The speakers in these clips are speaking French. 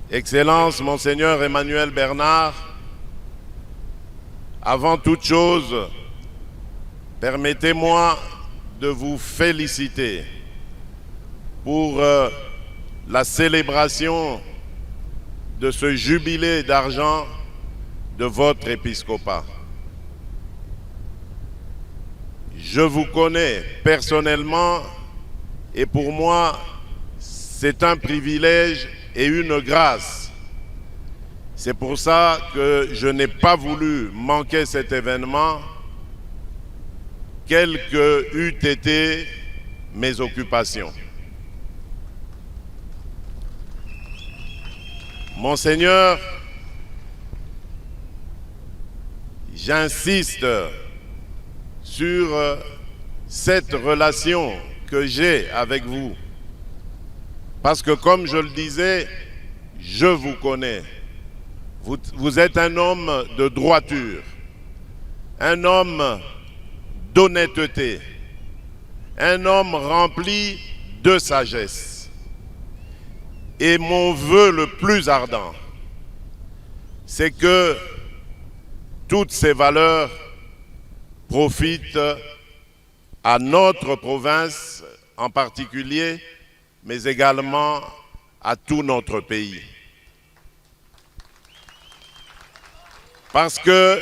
Excellence, Monseigneur Emmanuel Bernard, avant toute chose, permettez-moi de vous féliciter pour la célébration de ce jubilé d'argent de votre épiscopat. Je vous connais personnellement et pour moi, c'est un privilège et une grâce. C'est pour ça que je n'ai pas voulu manquer cet événement, quelles que eussent été mes occupations. Monseigneur, j'insiste sur cette relation que j'ai avec vous. Parce que comme je le disais, je vous connais. Vous êtes un homme de droiture, un homme d'honnêteté, un homme rempli de sagesse. Et mon vœu le plus ardent, c'est que toutes ces valeurs profitent à notre province en particulier, mais également à tout notre pays. Parce que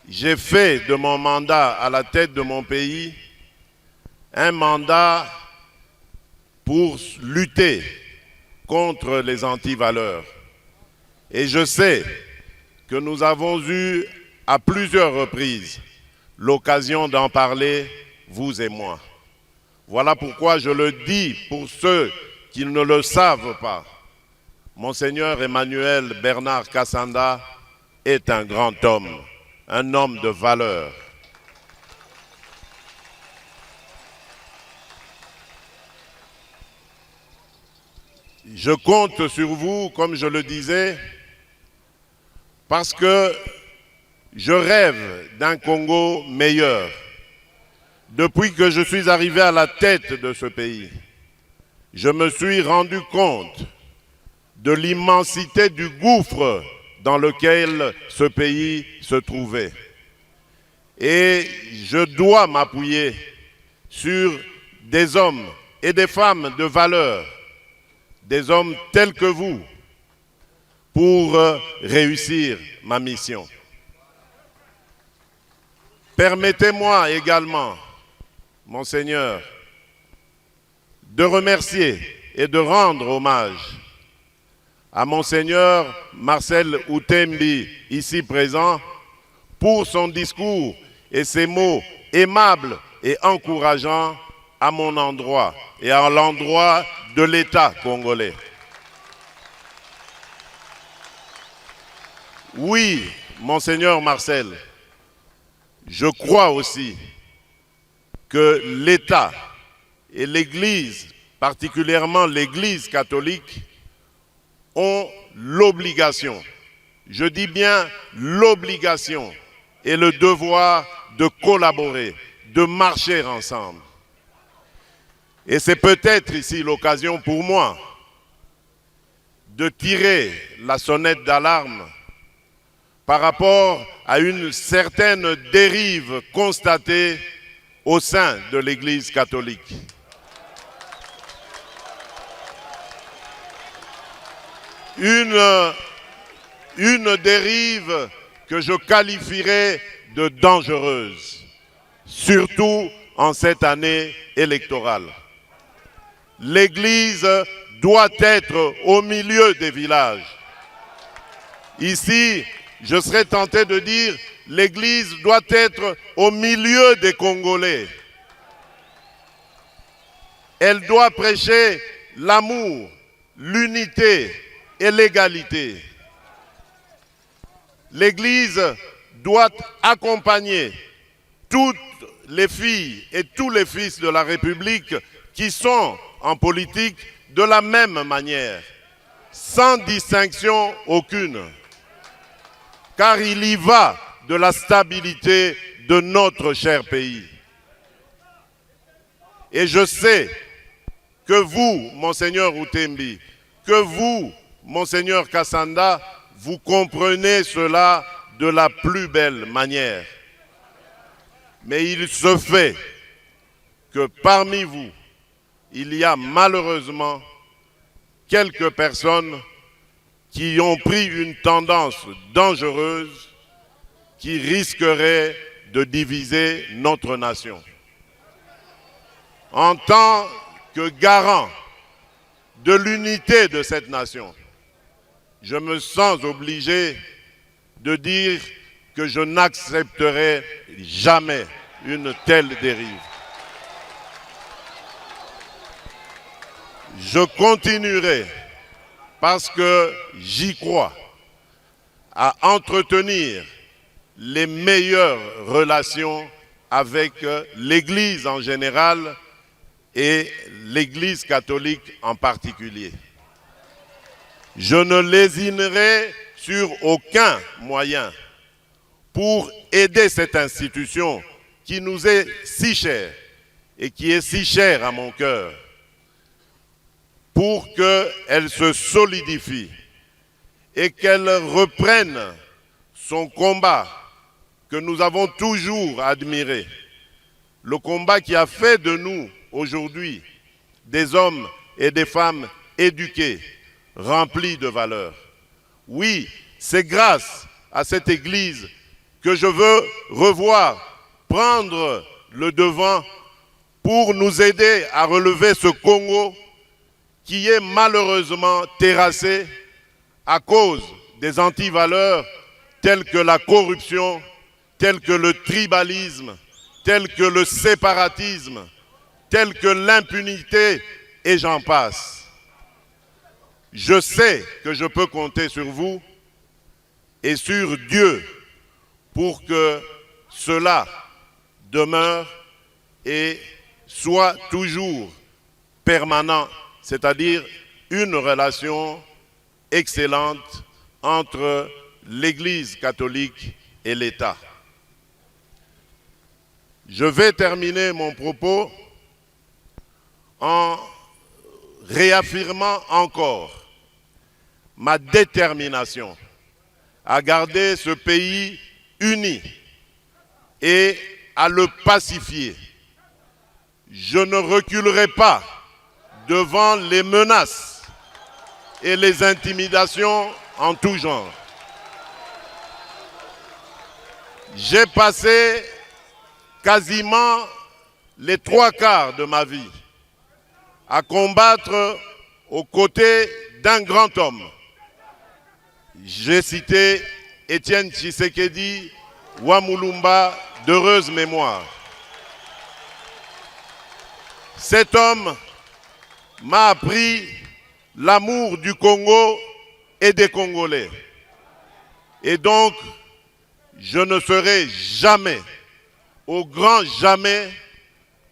j'ai fait de mon mandat à la tête de mon pays un mandat pour lutter contre les antivaleurs. Et je sais que nous avons eu à plusieurs reprises l'occasion d'en parler, vous et moi. Voilà pourquoi je le dis pour ceux qui ne le savent pas. Monseigneur Emmanuel Bernard Kassanda est un grand homme, un homme de valeur. Je compte sur vous, comme je le disais, parce que je rêve d'un Congo meilleur. Depuis que je suis arrivé à la tête de ce pays, je me suis rendu compte de l'immensité du gouffre dans lequel ce pays se trouvait. Et je dois m'appuyer sur des hommes et des femmes de valeur, des hommes tels que vous, pour réussir ma mission. Permettez-moi également, Monseigneur, de remercier et de rendre hommage à Monseigneur Marcel Outembi, ici présent, pour son discours et ses mots aimables et encourageants à mon endroit et à l'endroit de l'État congolais. Oui, Monseigneur Marcel, je crois aussi que l'État et l'Église, particulièrement l'Église catholique, ont l'obligation, je dis bien l'obligation et le devoir de collaborer, de marcher ensemble. Et c'est peut-être ici l'occasion pour moi de tirer la sonnette d'alarme par rapport à une certaine dérive constatée au sein de l'Église catholique. Une dérive que je qualifierais de dangereuse, surtout en cette année électorale. L'Église doit être au milieu des villages. Ici, je serais tenté de dire l'Église doit être au milieu des Congolais. Elle doit prêcher l'amour, l'unité et l'égalité. L'Église doit accompagner toutes les filles et tous les fils de la République qui sont en politique de la même manière, sans distinction aucune. Car il y va de la stabilité de notre cher pays. Et je sais que vous, Monseigneur Outembi, que vous, Monseigneur Kassanda, vous comprenez cela de la plus belle manière. Mais il se fait que parmi vous, il y a malheureusement quelques personnes qui ont pris une tendance dangereuse qui risquerait de diviser notre nation. En tant que garant de l'unité de cette nation, je me sens obligé de dire que je n'accepterai jamais une telle dérive. Je continuerai, parce que j'y crois, à entretenir les meilleures relations avec l'Église en général et l'Église catholique en particulier. Je ne lésinerai sur aucun moyen pour aider cette institution qui nous est si chère et qui est si chère à mon cœur, pour qu'elle se solidifie et qu'elle reprenne son combat que nous avons toujours admiré, le combat qui a fait de nous aujourd'hui des hommes et des femmes éduqués, remplis de valeurs. Oui, c'est grâce à cette Église que je veux revoir, prendre le devant pour nous aider à relever ce Congo qui est malheureusement terrassé à cause des antivaleurs telles que la corruption, telles que le tribalisme, telles que le séparatisme, telles que l'impunité, et j'en passe. Je sais que je peux compter sur vous et sur Dieu pour que cela demeure et soit toujours permanent, c'est-à-dire une relation excellente entre l'Église catholique et l'État. Je vais terminer mon propos en réaffirmant encore ma détermination à garder ce pays uni et à le pacifier. Je ne reculerai pas devant les menaces et les intimidations en tout genre. J'ai passé quasiment les 3/4 de ma vie à combattre aux côtés d'un grand homme. J'ai cité Étienne Tshisekedi Wamulumba, d'heureuse mémoire. Cet homme m'a appris l'amour du Congo et des Congolais. Et donc, je ne serai jamais, au grand jamais,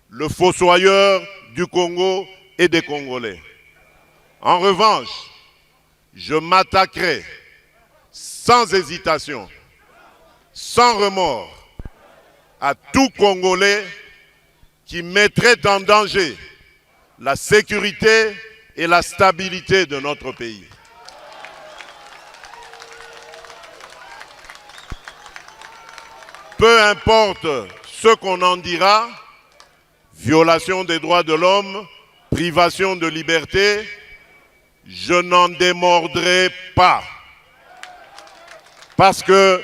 le fossoyeur du Congo et des Congolais. En revanche, je m'attaquerai sans hésitation, sans remords, à tout Congolais qui mettrait en danger la sécurité et la stabilité de notre pays. Peu importe ce qu'on en dira, violation des droits de l'homme, privation de liberté, je n'en démordrai pas. Parce que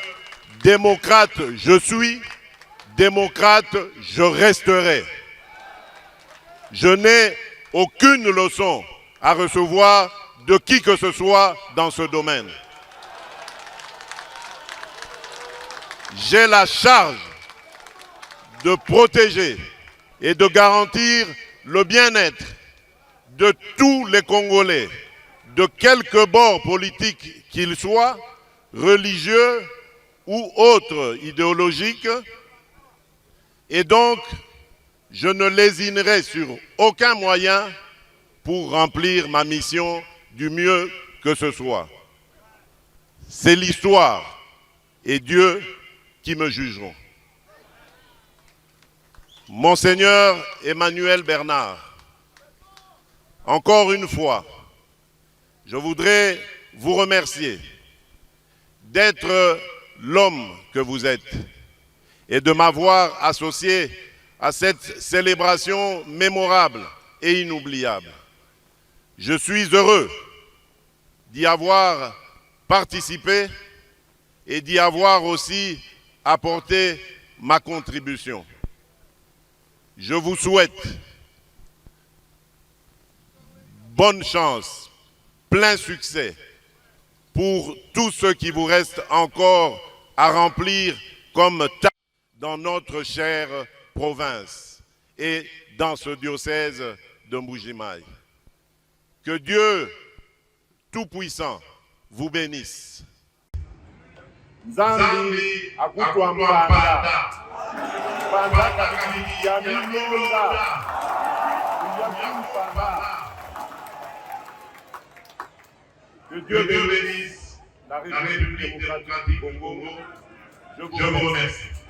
démocrate je suis, démocrate je resterai. Je n'ai aucune leçon à recevoir de qui que ce soit dans ce domaine. J'ai la charge de protéger et de garantir le bien-être de tous les Congolais, de quelque bord politique qu'ils soient, religieux ou autres idéologiques. Et donc, je ne lésinerai sur aucun moyen pour remplir ma mission du mieux que ce soit. C'est l'histoire et Dieu qui me jugeront. Monseigneur Emmanuel Bernard, encore une fois, je voudrais vous remercier d'être l'homme que vous êtes et de m'avoir associé à cette célébration mémorable et inoubliable. Je suis heureux d'y avoir participé et d'y avoir aussi apporté ma contribution. Je vous souhaite bonne chance, plein succès pour tout ce qui vous reste encore à remplir comme tâche dans notre chère province et dans ce diocèse de Mbuji-Mayi. Que Dieu Tout-Puissant vous bénisse. Nzambi akutwambanda panda kabili ya milonda que Dieu bénisse la République démocratique du Congo. Je vous remercie.